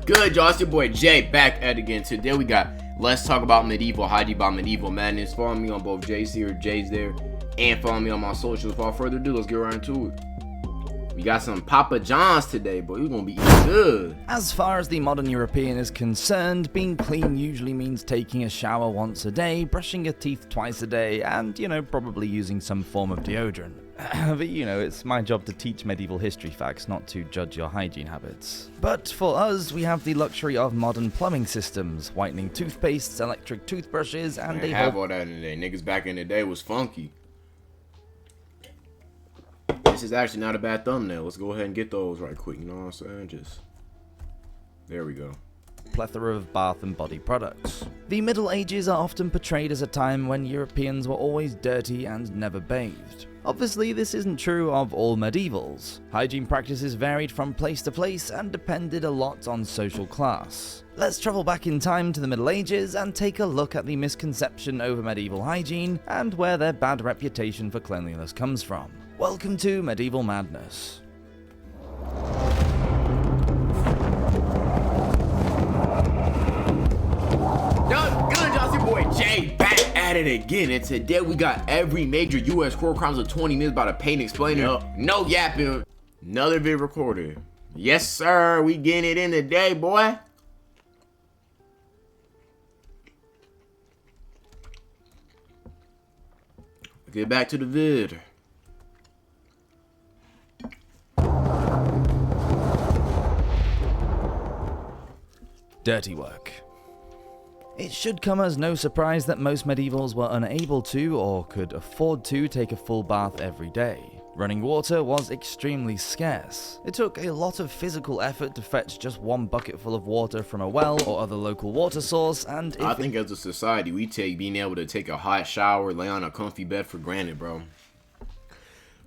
Good, y'all? It's your boy Jay back at it again. Today we got Let's Talk About Medieval Hygiene by Medieval Madness. Follow me on both Jays here, Jays there, and follow me on my socials. Without further ado, let's get right into it. We got some Papa John's today, but we're gonna be eating good. As far as the modern European is concerned, being clean usually means taking a shower once a day, brushing your teeth twice a day, and, probably using some form of deodorant. But it's my job to teach medieval history facts, not to judge your hygiene habits. But for us, we have the luxury of modern plumbing systems, whitening toothpastes, electric toothbrushes, and They have all that in the day. Niggas back in the day was funky. This is actually not a bad thumbnail. Let's go ahead and get those right quick. You know what I'm saying? There we go. Plethora of bath and body products. The Middle Ages are often portrayed as a time when Europeans were always dirty and never bathed. Obviously, this isn't true of all medievals. Hygiene practices varied from place to place and depended a lot on social class. Let's travel back in time to the Middle Ages and take a look at the misconception over medieval hygiene and where their bad reputation for cleanliness comes from. Welcome to Medieval Madness. Jay back at it again, and today we got every major U.S. court crimes of 20 minutes by the pain explainer. No yapping. Another video recorded. Yes, sir. We getting it in today, boy. Get back to the vid. Dirty work. It should come as no surprise that most medievals were unable to, or could afford to, take a full bath every day. Running water was extremely scarce. It took a lot of physical effort to fetch just one bucketful of water from a well or other local water source, and I think as a society, we take being able to take a hot shower, lay on a comfy bed for granted, bro.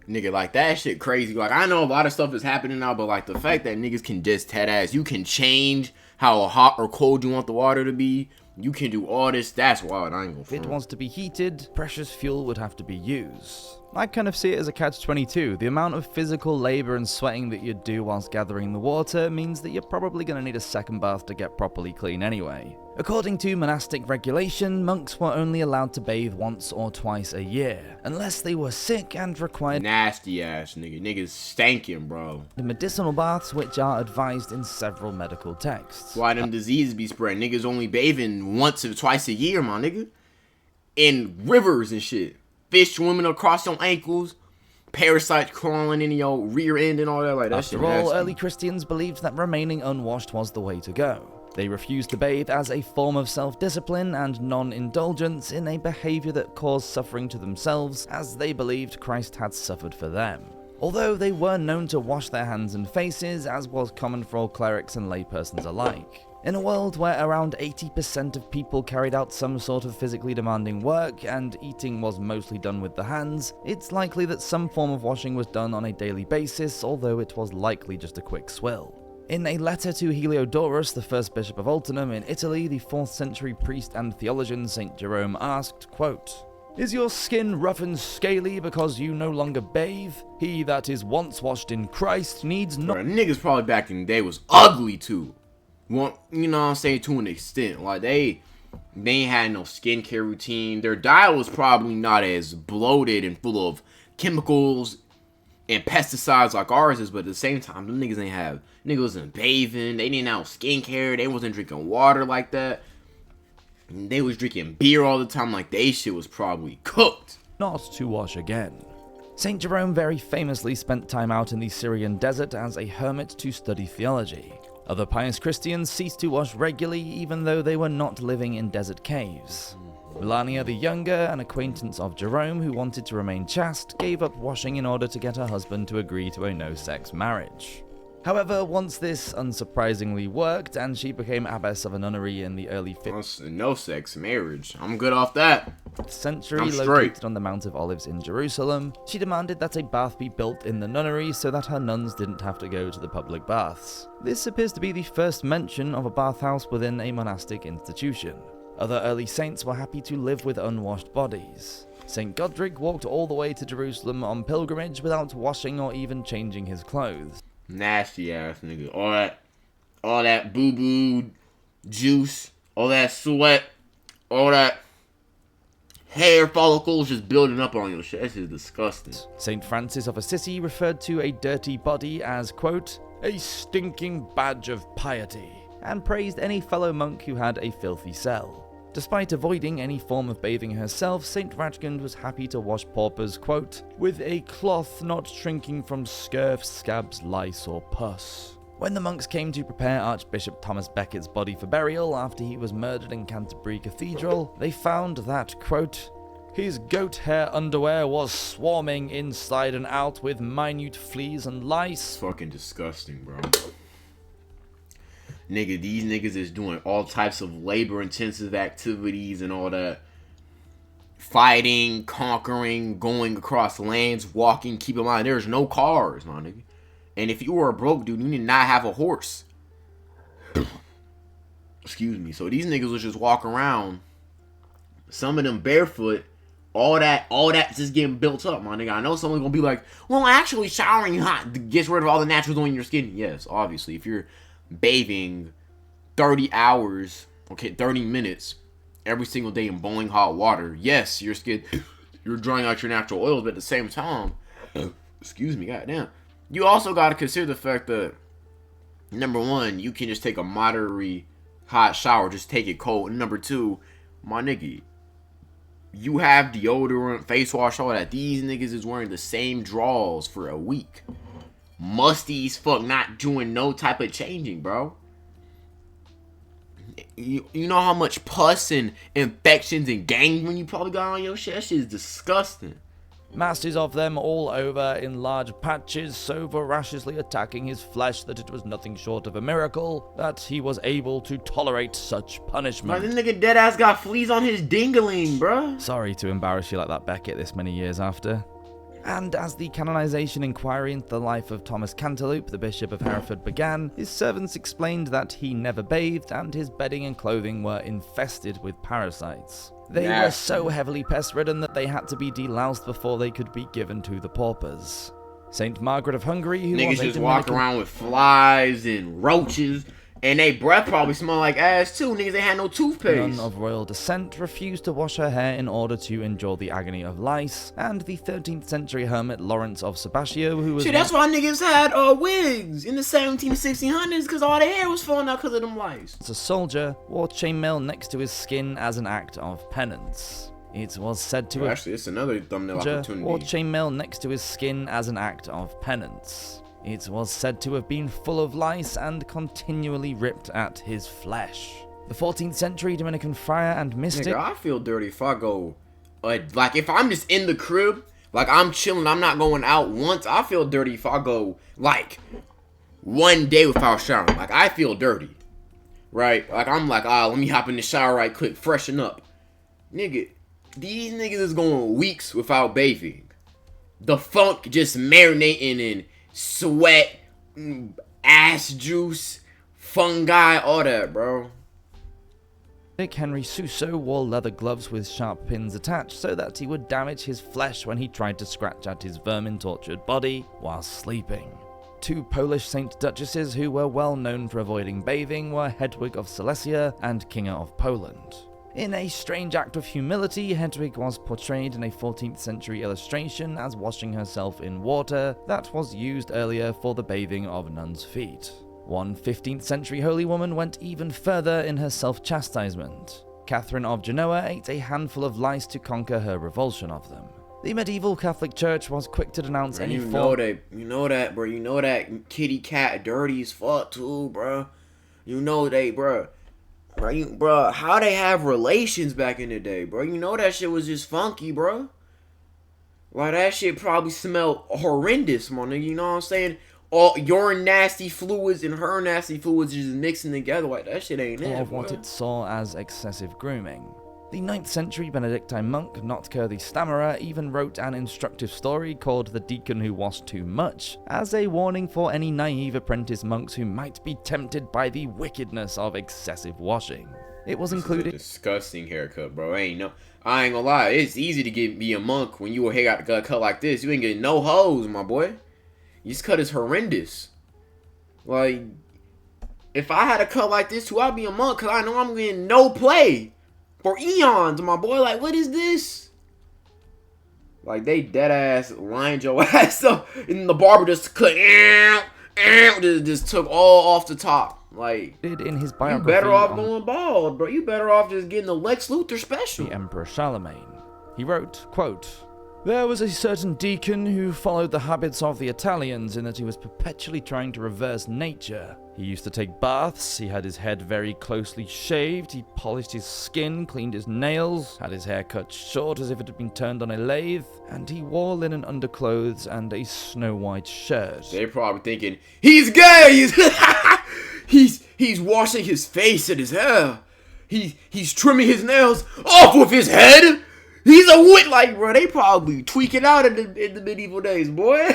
Nigga, like, that shit crazy. Like, I know a lot of stuff is happening now, but, like, the fact that niggas can just head ass, you can change how hot or cold you want the water to be. You can do all this, that's wild, I ain't gonna front. If it wants to be heated, precious fuel would have to be used. I kind of see it as a catch-22. The amount of physical labor and sweating that you'd do whilst gathering the water means that you're probably going to need a second bath to get properly clean anyway. According to monastic regulation, monks were only allowed to bathe once or twice a year, unless they were sick and required nasty ass nigga. Niggas stankin', bro. The medicinal baths, which are advised in several medical texts. Why them diseases be spread? Niggas only bathing once or twice a year, my nigga. In rivers and shit. Fish swimming across your ankles, parasites crawling in your rear end and all that. Like, that shit. After all, early Christians believed that remaining unwashed was the way to go. They refused to bathe as a form of self-discipline and non-indulgence in a behavior that caused suffering to themselves, as they believed Christ had suffered for them. Although they were known to wash their hands and faces, as was common for all clerics and laypersons alike. In a world where around 80% of people carried out some sort of physically demanding work, and eating was mostly done with the hands, it's likely that some form of washing was done on a daily basis, although it was likely just a quick swill. In a letter to Heliodorus, the first bishop of Ultinum in Italy, the 4th century priest and theologian St. Jerome asked, quote, "Is your skin rough and scaly because you no longer bathe? He that is once washed in Christ needs no..." Niggas probably back in the day was ugly too. You know what I'm saying, to an extent. Like, they ain't had no skincare routine. Their diet was probably not as bloated and full of chemicals and pesticides like ours is, but at the same time, them niggas wasn't bathing, they didn't have skincare, they wasn't drinking water like that. They was drinking beer all the time, like they shit was probably cooked. Not to wash again. St. Jerome very famously spent time out in the Syrian desert as a hermit to study theology. Other pious Christians ceased to wash regularly even though they were not living in desert caves. Melania the Younger, an acquaintance of Jerome who wanted to remain chaste, gave up washing in order to get her husband to agree to a no-sex marriage. However, once this unsurprisingly worked and she became abbess of a nunnery in the early 5th no-sex marriage. I'm good off that. Century, located on the Mount of Olives in Jerusalem, she demanded that a bath be built in the nunnery so that her nuns didn't have to go to the public baths. This appears to be the first mention of a bathhouse within a monastic institution. Other early saints were happy to live with unwashed bodies. St. Godric walked all the way to Jerusalem on pilgrimage without washing or even changing his clothes. Nasty ass nigga. all that boo-boo juice, all that sweat, all that hair follicles just building up on your shit. This is disgusting. St. Francis of Assisi referred to a dirty body as, quote, a stinking badge of piety, and praised any fellow monk who had a filthy cell. Despite avoiding any form of bathing herself, St. Radegund was happy to wash paupers, quote, with a cloth not shrinking from scurf, scabs, lice, or pus. When the monks came to prepare Archbishop Thomas Becket's body for burial after he was murdered in Canterbury Cathedral, they found that, quote, his goat hair underwear was swarming inside and out with minute fleas and lice. Fucking disgusting, bro. Nigga, these niggas is doing all types of labor-intensive activities and all that. Fighting, conquering, going across lands, walking. Keep in mind, there's no cars, my nigga. And if you were a broke dude, you did not have a horse. Excuse me. So these niggas was just walking around. Some of them barefoot. All that just getting built up, my nigga. I know someone's gonna be like, well, actually showering hot gets rid of all the naturals on your skin. Yes, obviously. If you're bathing 30 hours, okay, 30 minutes every single day in boiling hot water, yes, your skin, you're drying out your natural oils, but at the same time, excuse me, goddamn, you also got to consider the fact that, number one, you can just take a moderately hot shower, just take it cold, and number two, my nigga, you have deodorant, face wash, all that. These niggas is wearing the same drawers for a week. Musty as fuck, not doing no type of changing, bro. You know how much pus and infections and gangrene you probably got on your shit? That shit is disgusting. Masses of them all over in large patches, so voraciously attacking his flesh that it was nothing short of a miracle that he was able to tolerate such punishment. Like, this nigga deadass got fleas on his dingaling, bruh. Sorry to embarrass you like that, Becket, this many years after. And as the canonization inquiry into the life of Thomas Cantilupe, the Bishop of Hereford, began, his servants explained that he never bathed and his bedding and clothing were infested with parasites. They were so heavily pest-ridden that they had to be deloused before they could be given to the paupers. Saint Margaret of Hungary, who niggas was just walk around with flies and roaches, and they breath probably smell like ass too. Niggas ain't had no toothpaste. Nun of royal descent refused to wash her hair in order to endure the agony of lice, and the 13th century hermit Lawrence of Sabbatio, who was... Shit, that's why niggas had wigs in the 1600s, because all their hair was falling out because of them lice. ...a soldier, wore chainmail next to his skin as an act of penance. It was said to have... Actually, it's another thumbnail opportunity. ...wore chainmail next to his skin as an act of penance. It was said to have been full of lice and continually ripped at his flesh. The 14th century Dominican friar and mystic... Nigga, I feel dirty if I go... like, if I'm just in the crib, like, I'm chilling, I'm not going out once, I feel dirty if I go, like, one day without showering. Like, I feel dirty. Right? Like, I'm like, let me hop in the shower right quick, freshen up. Nigga, these niggas is going weeks without bathing. The funk just marinating in sweat, ass juice, fungi, all that, bro. Henry Suso wore leather gloves with sharp pins attached so that he would damage his flesh when he tried to scratch at his vermin-tortured body while sleeping. Two Polish Saint Duchesses who were well known for avoiding bathing were Hedwig of Silesia and Kinga of Poland. In a strange act of humility, Hedwig was portrayed in a 14th century illustration as washing herself in water that was used earlier for the bathing of nuns' feet. One 15th century holy woman went even further in her self-chastisement. Catherine of Genoa ate a handful of lice to conquer her revulsion of them. The medieval Catholic Church was quick to denounce any form... You know that kitty cat dirty as fuck too, bro. You know they, bro. Bro, how they have relations back in the day, bro? You know that shit was just funky, bro. Like, that shit probably smelled horrendous, my nigga. You know what I'm saying? All your nasty fluids and her nasty fluids just mixing together. Like, that shit ain't it, of what it saw as excessive grooming. The 9th century Benedictine monk, Notker the Stammerer, even wrote an instructive story called The Deacon Who Washed Too Much, as a warning for any naive apprentice monks who might be tempted by the wickedness of excessive washing. It was included... disgusting haircut, bro. I ain't gonna lie, it's easy to be a monk when your hair got cut like this. You ain't getting no hoes, my boy. This cut is horrendous. Like, If I had a cut like this too, I'd be a monk because I know I'm getting no play for eons, my boy. Like, what is this? Like, they dead ass lined your ass up, and the barber just cut, just took all off the top. Like, In his you biography, better off going bald, bro. You better off just getting the Lex Luthor special. The Emperor Charlemagne. He wrote, quote, "There was a certain deacon who followed the habits of the Italians in that he was perpetually trying to reverse nature. He used to take baths, he had his head very closely shaved, he polished his skin, cleaned his nails, had his hair cut short as if it had been turned on a lathe, and he wore linen underclothes and a snow-white shirt." They're probably thinking, he's gay! He's washing his face and his hair. He's trimming his nails off with his head. He's a witch. Like, bro, they probably tweaking out in the medieval days, boy.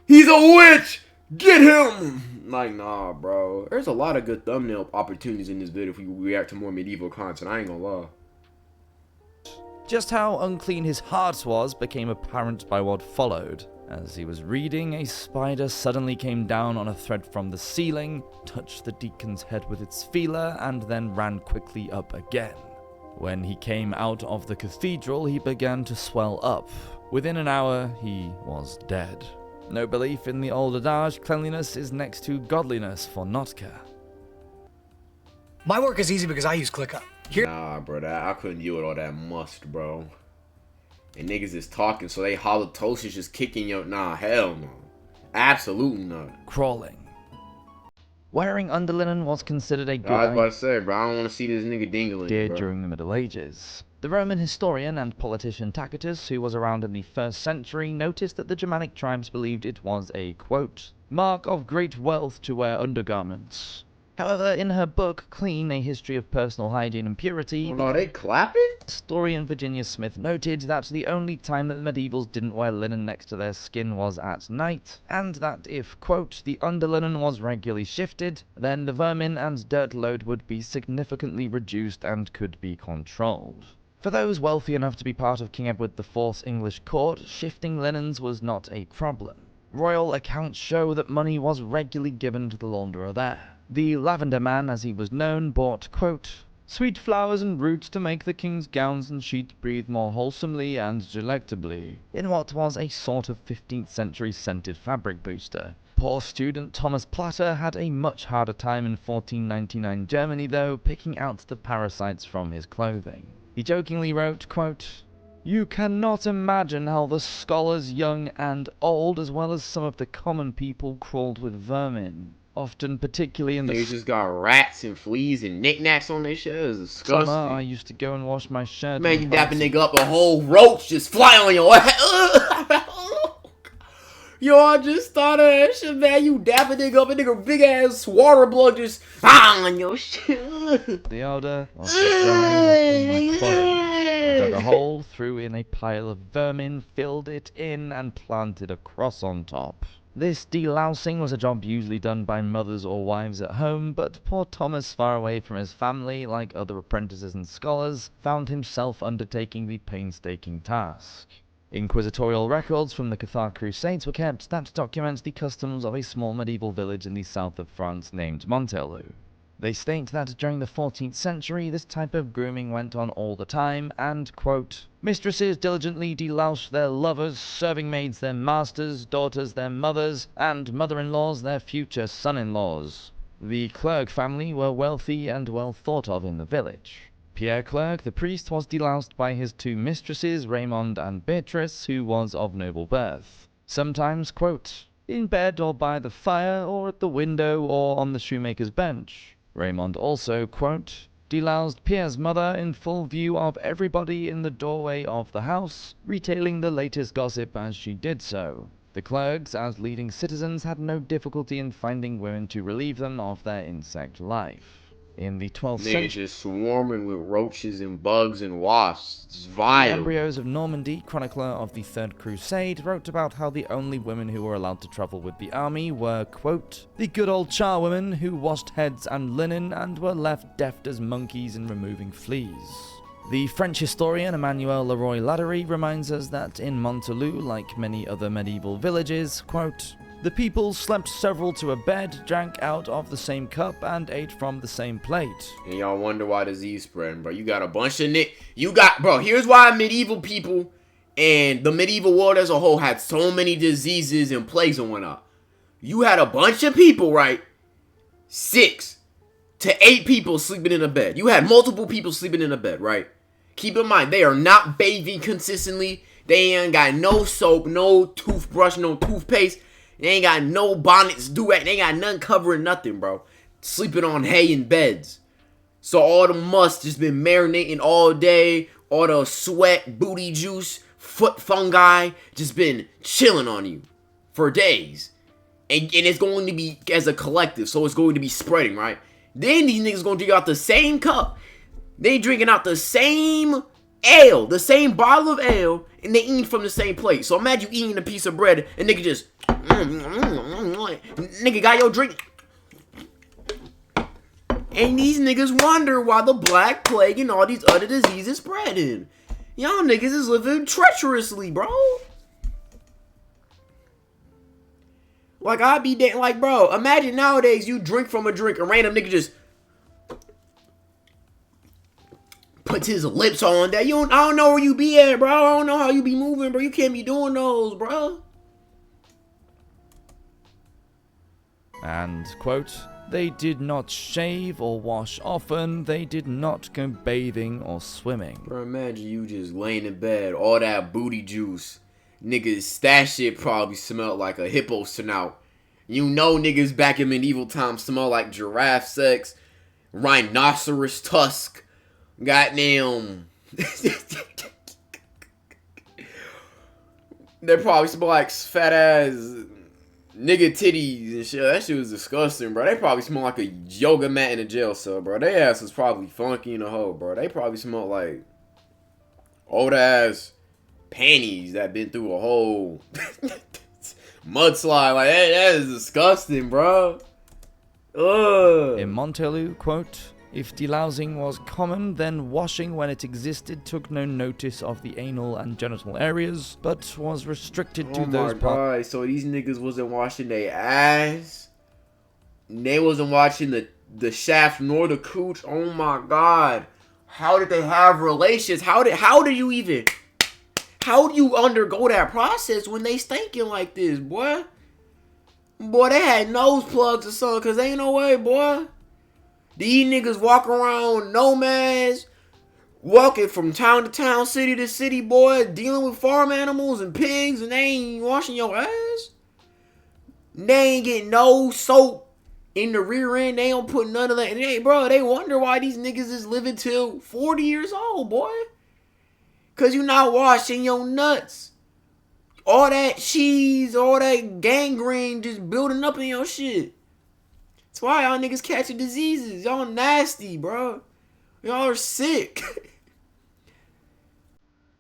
He's a witch. Get him. Like, nah, bro. There's a lot of good thumbnail opportunities in this video if we react to more medieval content. I ain't gonna lie. Just how unclean his heart was became apparent by what followed. As he was reading, a spider suddenly came down on a thread from the ceiling, touched the deacon's head with its feeler, and then ran quickly up again. When he came out of the cathedral, he began to swell up. Within an hour, he was dead. No belief in the old adage, cleanliness is next to godliness for Notka. My work is easy because I use ClickUp. Nah, bro, I couldn't deal with all that must, bro. And niggas is talking, so they halitosis just kicking your... Nah, hell no. Absolutely not. Crawling. Wearing underlinen was considered a good I was about to say, bro, I don't want to see this nigga dingling, idea bro. during the Middle Ages. The Roman historian and politician Tacitus, who was around in the 1st century, noticed that the Germanic tribes believed it was a, quote, "mark of great wealth to wear undergarments." However, in her book, Clean, A History of Personal Hygiene and Purity, Oh, they clapping? historian Virginia Smith noted that the only time that the medievals didn't wear linen next to their skin was at night, and that if, quote, "the underlinen was regularly shifted, then the vermin and dirt load would be significantly reduced and could be controlled." For those wealthy enough to be part of King Edward IV's English court, shifting linens was not a problem. Royal accounts show that money was regularly given to the launderer there. The Lavender Man, as he was known, bought, quote, "sweet flowers and roots to make the king's gowns and sheets breathe more wholesomely and delectably," in what was a sort of 15th century scented fabric booster. Poor student Thomas Platter had a much harder time in 1499 Germany, though, picking out the parasites from his clothing. He jokingly wrote, quote, "You cannot imagine how the scholars young and old, as well as some of the common people, crawled with vermin. Often, particularly in the Niggas just got rats and fleas and knickknacks on their shirt. It's disgusting. summer, I used to go and wash my shirt. Man, you dap a nigga up, a whole roach just fly on your ass. Yo, I just thought of that shit, man. You dap a nigga up, a nigga big ass water blood just on your shit. The odor of the vermin was on my body. I dug a hole, threw in a pile of vermin, filled it in, and planted a cross on top. This delousing was a job usually done by mothers or wives at home, but poor Thomas, far away from his family, like other apprentices and scholars, found himself undertaking the painstaking task. Inquisitorial records from the Cathar Crusades were kept that document the customs of a small medieval village in the south of France named Montelou. They state that during the 14th century, this type of grooming went on all the time, and, quote, "mistresses diligently deloused their lovers, serving maids their masters, daughters their mothers, and mother-in-laws their future son-in-laws." The Clergue family were wealthy and well thought of in the village. Pierre Clergue, the priest, was deloused by his two mistresses, Raymond and Beatrice, who was of noble birth. Sometimes, quote, "in bed or by the fire, or at the window, or on the shoemaker's bench." Raymond also, quote, "deloused Pierre's mother in full view of everybody in the doorway of the house, retailing the latest gossip as she did so." The Clergues, as leading citizens, had no difficulty in finding women to relieve them of their insect life. In the 12th century, Niggas just swarming with roaches and bugs and wasps. It's the vile. Embryos of Normandy, chronicler of the Third Crusade, wrote about how the only women who were allowed to travel with the army were, quote, "the good old charwomen who washed heads and linen and were left deft as monkeys in removing fleas." The French historian Emmanuel Leroy-Ladurie reminds us that in Montelou, like many other medieval villages, quote, "The people slept several to a bed, drank out of the same cup, and ate from the same plate." And y'all wonder why disease spreading, bro. You got a bunch of bro, here's why medieval people and the medieval world as a whole had so many diseases and plagues and whatnot. You had a bunch of people, right? 6 to 8 people sleeping in a bed. You had multiple people sleeping in a bed, right? Keep in mind, they are not bathing consistently. They ain't got no soap, no toothbrush, no toothpaste. They ain't got no bonnets, do-rag. They ain't got nothing covering nothing, bro. Sleeping on hay in beds. So all the must just been marinating all day. All the sweat, booty juice, foot fungi just been chilling on you for days. And it's going to be as a collective, so it's going to be spreading, right? Then these niggas going to drink out the same cup. They drinking out the same ale, the same bottle of ale, and they eating from the same plate. So imagine you eating a piece of bread, and nigga just, nigga got your drink. And these niggas wonder why the Black Plague and all these other diseases spreading. Y'all niggas is living treacherously, bro. Like, I'd be dead. Like, bro, imagine nowadays you drink from a drink, a random nigga just puts his lips on that. I don't know where you be at, bro. I don't know how you be moving, bro. You can't be doing those, bro. And, quote, "They did not shave or wash often. They did not go bathing or swimming." Bro, imagine you just laying in bed, all that booty juice. Niggas, that shit probably smelled like a hippo snout. You know niggas back in medieval times smell like giraffe sex, rhinoceros tusk, goddamn. They probably smell like fat ass nigga titties and shit. That shit was disgusting, bro. They probably smell like a yoga mat in a jail cell, bro. Their ass was probably funky in the hole, bro. They probably smell like old ass panties that been through a whole mudslide. Like, that is disgusting, bro. Ugh. In Montelou, quote, "If delousing was common, then washing when it existed took no notice of the anal and genital areas, but was restricted to those parts." Oh my god, so these niggas wasn't washing their ass? They wasn't washing the shaft nor the cooch? Oh my god. How did they have relations? How do you undergo that process when they stinking like this, boy? Boy, they had nose plugs or something, cause ain't no way, boy. These niggas walk around nomads, walking from town to town, city to city, boy, dealing with farm animals and pigs, and they ain't washing your ass. They ain't getting no soap in the rear end. They don't put none of that. And they wonder why these niggas is living till 40 years old, boy. Cause you not washing your nuts. All that cheese, all that gangrene just building up in your shit. That's why y'all niggas catching diseases. Y'all nasty, bro. Y'all are sick.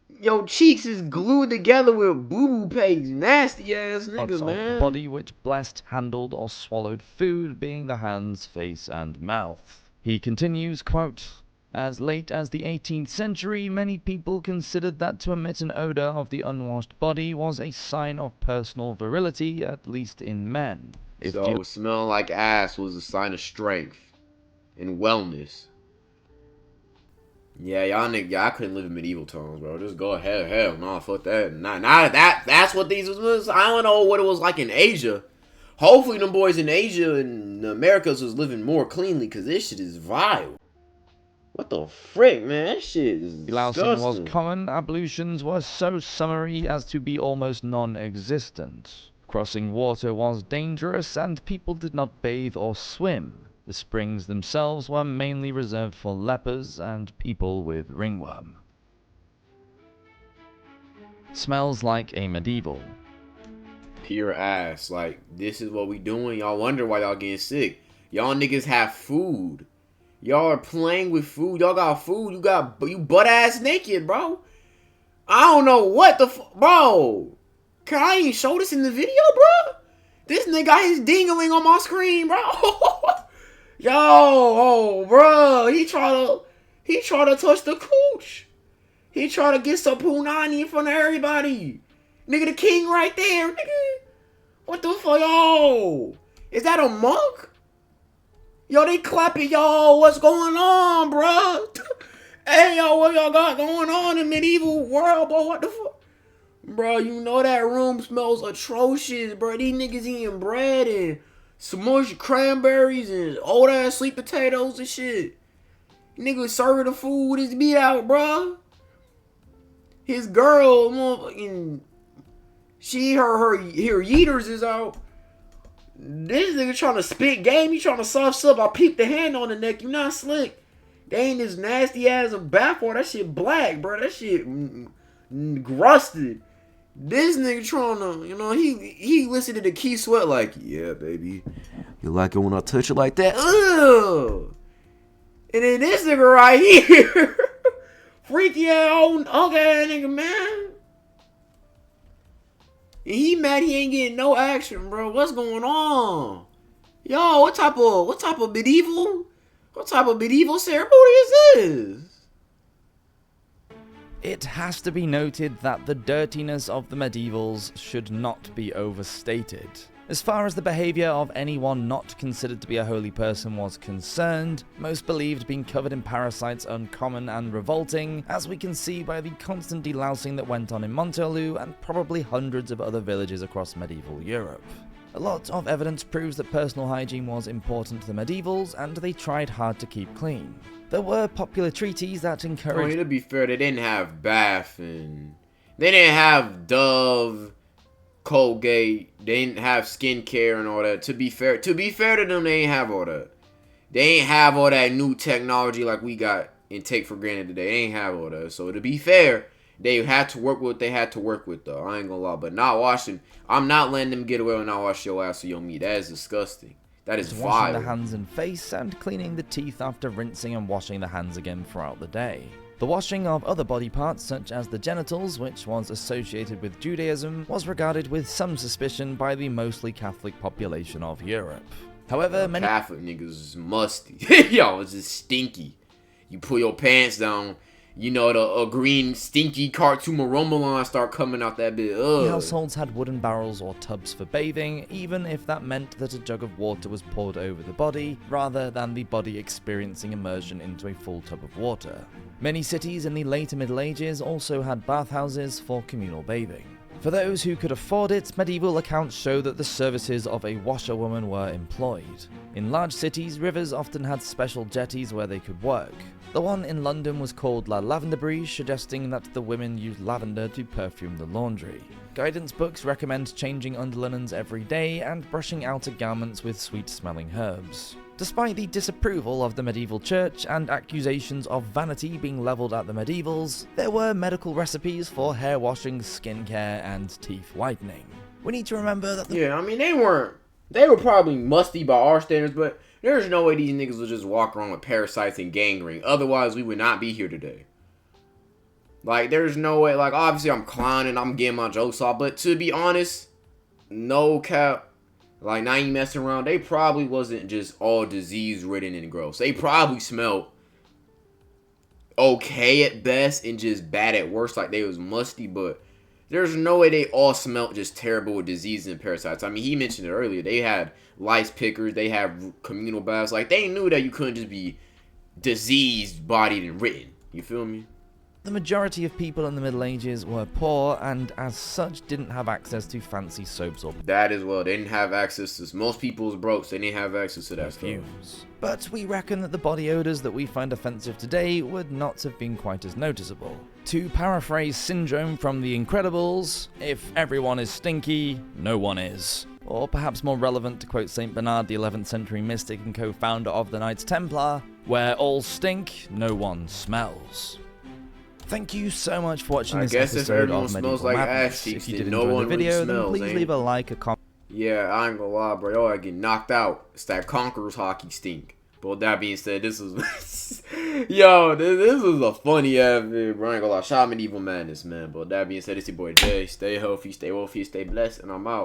Your cheeks is glued together with boo-boo paste. Nasty ass niggas, man. Body which blessed, handled, or swallowed food, being the hands, face, and mouth. He continues, quote, "As late as the 18th century, many people considered that to emit an odor of the unwashed body was a sign of personal virility, at least in men. So smelling like ass was a sign of strength and wellness. Yeah, y'all niggas, I couldn't live in medieval times, bro. Just go ahead, hell, no, fuck that. That's what these was. I don't know what it was like in Asia. Hopefully them boys in Asia and the Americas was living more cleanly, because this shit is vile. What the frick, man? That shit is disgusting. Delousing was common. Ablutions were so summary as to be almost non-existent. Crossing water was dangerous, and people did not bathe or swim. The springs themselves were mainly reserved for lepers and people with ringworm. Smells like a medieval. Pure ass. Like, this is what we doing. Y'all wonder why y'all getting sick. Y'all niggas have food. Y'all are playing with food. Y'all got food. You butt ass naked, bro. I don't know what the bro. Can I even show this in the video, bro? This nigga got his dingling on my screen, bro. Yo, oh, bro. He try to touch the cooch. He try to get some punani in front of everybody. Nigga, the king right there, nigga. What the fuck, yo? Is that a monk? Yo, they clapping, yo. What's going on, bruh? Hey, yo, what y'all got going on in medieval world, boy? What the fuck? Bro, you know that room smells atrocious, bro. These niggas eating bread and smushed cranberries and old ass sweet potatoes and shit. Nigga serving the food with his meat out, bro. His girl, motherfucking, her yeeters is out. This nigga trying to spit game. He trying to soft sub. I peeped the hand on the neck. You not slick. They ain't as nasty as a bathwater. That shit black, bro. That shit rusted. This nigga trying to, he listened to the Key Sweat like, yeah, baby. You like it when I touch it like that? Ugh. And then this nigga right here. Freaky ass old okay nigga, man. And he mad he ain't getting no action, bro. What's going on? Yo, what type of medieval ceremony is this? It has to be noted that the dirtiness of the medievals should not be overstated. As far as the behaviour of anyone not considered to be a holy person was concerned, most believed being covered in parasites uncommon and revolting, as we can see by the constant delousing that went on in Montelou and probably hundreds of other villages across medieval Europe. A lot of evidence proves that personal hygiene was important to the medievals, and they tried hard to keep clean. There were popular treaties that encouraged... I mean, to be fair, they didn't have Bath and... They didn't have Dove, Colgate, they didn't have skincare and all that. To be fair to them, they ain't have all that. They ain't have all that new technology like we got and take for granted today. They ain't have all that. So to be fair, they had to work with what they had to work with, though. I ain't gonna lie. But not washing... I'm not letting them get away with not wash your ass or your meat. That is disgusting. That is washing vile. the hands and face and cleaning the teeth after rinsing and washing the hands again throughout the day. The washing of other body parts, such as the genitals, which was associated with Judaism, was regarded with some suspicion by the mostly Catholic population of Europe. However, many Catholic niggas is musty. Yo, it's just stinky. You pull your pants down, the green stinky cartoon Maromalon start coming out that bit. Ugh. Households had wooden barrels or tubs for bathing, even if that meant that a jug of water was poured over the body, rather than the body experiencing immersion into a full tub of water. Many cities in the later Middle Ages also had bathhouses for communal bathing. For those who could afford it, medieval accounts show that the services of a washerwoman were employed. In large cities, rivers often had special jetties where they could work. The one in London was called La Lavanderie, suggesting that the women used lavender to perfume the laundry. Guidance books recommend changing underlinens every day and brushing outer garments with sweet-smelling herbs. Despite the disapproval of the medieval church and accusations of vanity being levelled at the medievals, there were medical recipes for hair washing, skincare, and teeth whitening. We need to remember that they were probably musty by our standards, but there's no way these niggas would just walk around with parasites and gangrene. Otherwise, we would not be here today. Like, there's no way. Like, obviously, I'm clowning, I'm getting my jokes off, but to be honest, no cap. Like, not even messing around, they probably wasn't just all disease-ridden and gross. They probably smelled okay at best and just bad at worst, like they was musty, but there's no way they all smelled just terrible with disease and parasites. I mean, he mentioned it earlier. They had lice pickers, they had communal baths. Like, they knew that you couldn't just be diseased, bodied, and written. You feel me? the majority of people in the Middle Ages were poor and as such didn't have access to fancy soaps or that as well. They didn't have access to, most people's broke, so they didn't have access to that perfumes. stuff. But we reckon that the body odours that we find offensive today would not have been quite as noticeable. To paraphrase Syndrome from The Incredibles, if everyone is stinky, no one is. Or perhaps more relevant to quote St. Bernard, the 11th century mystic and co-founder of the Knights Templar, where all stink, no one smells. Thank you so much for watching this episode of Medieval Madness. If you did enjoy the video, then please leave a like, a comment. Yeah, I ain't gonna lie, bro. Yo, I get knocked out. It's that Conqueror's hockey stink. But with that being said, this was... Yo, this was a funny ass video, bro. I ain't gonna lie. Shout out Medieval Madness, man. But with that being said, it's your boy Jay. Stay healthy, stay wealthy, stay blessed, and I'm out.